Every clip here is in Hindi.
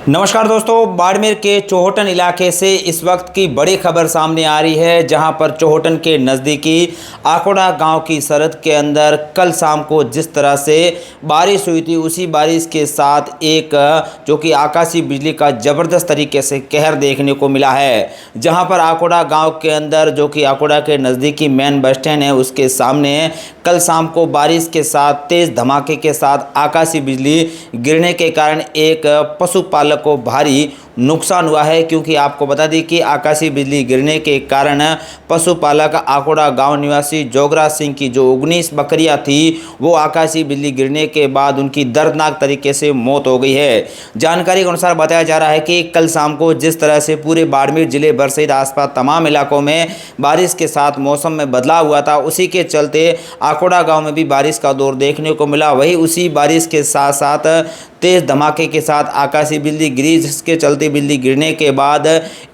नमस्कार दोस्तों, बाड़मेर के चौहोटन इलाके से इस वक्त की बड़ी खबर सामने आ रही है, जहां पर चौहोटन के नज़दीकी आकोड़ा गांव की सरहद के अंदर कल शाम को जिस तरह से बारिश हुई थी, उसी बारिश के साथ एक जो कि आकाशीय बिजली का ज़बरदस्त तरीके से कहर देखने को मिला है। जहां पर आकोड़ा गांव के अंदर जो कि आकोड़ा के नज़दीकी मेन बस स्टैंड है, उसके सामने कल शाम को बारिश के साथ तेज़ धमाके के साथ आकाशीय बिजली गिरने के कारण एक पशुपालक को भारी नुकसान हुआ है। क्योंकि आपको बता दें कि आकाशीय बिजली गिरने के कारण पशुपालक आकोड़ा गांव निवासी जोगराज सिंह की जो 19 बकरियां थी, वो आकाशीय बिजली गिरने के बाद उनकी दर्दनाक तरीके से मौत हो गई है। जानकारी के अनुसार बताया जा रहा है कि कल शाम को जिस तरह से पूरे बाड़मेर जिले भर सहित आसपास तमाम इलाकों में बारिश के साथ मौसम में बदलाव हुआ था, उसी के चलते आकोड़ा गाँव में भी बारिश का दौर देखने को मिला। वही उसी बारिश के साथ साथ तेज़ धमाके के साथ आकाशीय बिजली गिरी, जिसके चलते बिजली गिरने के बाद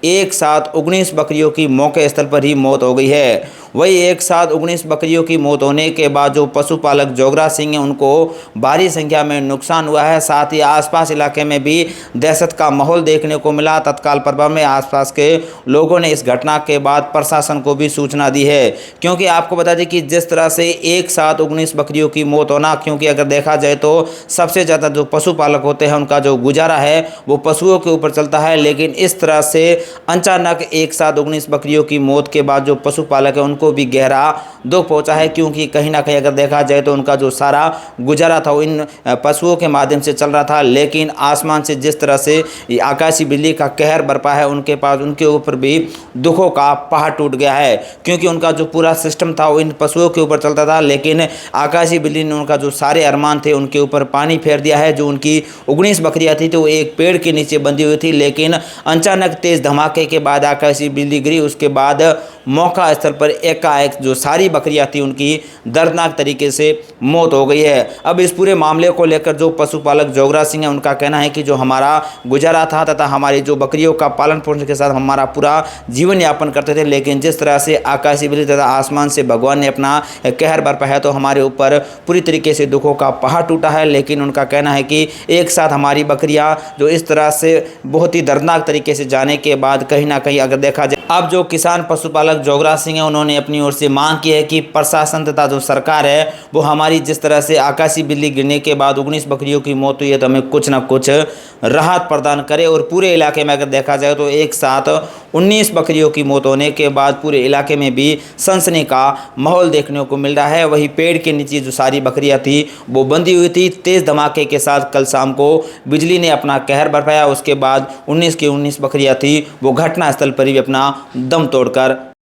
एक साथ 19 बकरियों की मौके स्थल पर ही मौत हो गई है। वही एक साथ 19 बकरियों की मौत होने के बाद जो पशुपालक जोगराज सिंह हैं, उनको भारी संख्या में नुकसान हुआ है। साथ ही आसपास इलाके में भी दहशत का माहौल देखने को मिला। तत्काल प्रभाव में आसपास के लोगों ने इस घटना के बाद प्रशासन को भी सूचना दी है। क्योंकि आपको बता दें कि जिस तरह से एक साथ 19 बकरियों की मौत होना, क्योंकि अगर देखा जाए तो सबसे ज़्यादा जो पशुपालक होते हैं उनका जो गुजारा है वो पशुओं के ऊपर चलता है, लेकिन इस तरह से अचानक एक साथ 19 बकरियों की मौत के बाद जो पशुपालक है उनको भी गहरा दुख पहुंचा है। क्योंकि कहीं ना कहीं अगर देखा जाए तो उनका जो सारा गुजारा था वो इन पशुओं के माध्यम से चल रहा था, लेकिन आसमान से जिस तरह से आकाशीय बिजली का कहर बरपा है, उनके ऊपर भी दुखों का पहाड़ टूट गया है। क्योंकि उनका जो पूरा सिस्टम था वो इन पशुओं के ऊपर चलता था, लेकिन आकाशीय बिजली ने उनका जो सारे अरमान थे उनके ऊपर पानी फेर दिया है। जो उनकी 19 बकरियां थी तो वो एक पेड़ के नीचे बंधी हुई थी, लेकिन अचानक तेज धमाके के बाद आकाशीय बिजली गिरी। उसके बाद मौका स्थल पर एकाएक जो सारी बकरियां थी उनकी दर्दनाक तरीके से मौत हो गई है। अब इस पूरे मामले को लेकर जो पशुपालक जोगराज सिंह है, उनका कहना है कि जो हमारा गुजारा था तथा हमारी जो बकरियों का पालन पोषण के साथ हमारा पूरा जीवन यापन करते थे, लेकिन जिस तरह से आकाशीय बिजली तथा आसमान से भगवान ने अपना कहर बरपा है तो हमारे ऊपर पूरी तरीके से दुखों का पहाड़ टूटा है। लेकिन उनका कहना है कि एक साथ हमारी बकरियां जो इस तरह से बहुत ही दर्दनाक तरीके से जाने के बाद कहीं ना कहीं अगर देखा जाए, अब जो किसान पशुपालक जोगराज सिंह है उन्होंने अपनी ओर से मांग की है कि प्रशासन तथा जो सरकार है वो हमारी जिस तरह से आकाशीय बिजली गिरने के बाद 19 बकरियों की मौत हुई है तो हमें कुछ ना कुछ राहत प्रदान करे। और पूरे इलाके में अगर देखा जाए तो एक साथ 19 बकरियों की मौत होने के बाद पूरे इलाके में भी सनसनी का माहौल देखने को मिल रहा है। वही पेड़ के नीचे जो सारी बकरियां थी वो बंधी हुई थी। तेज़ धमाके के साथ कल शाम को बिजली ने अपना कहर बरपाया। उसके बाद 19 की 19 बकरियां थी वो घटनास्थल पर ही अपना दम तोड़कर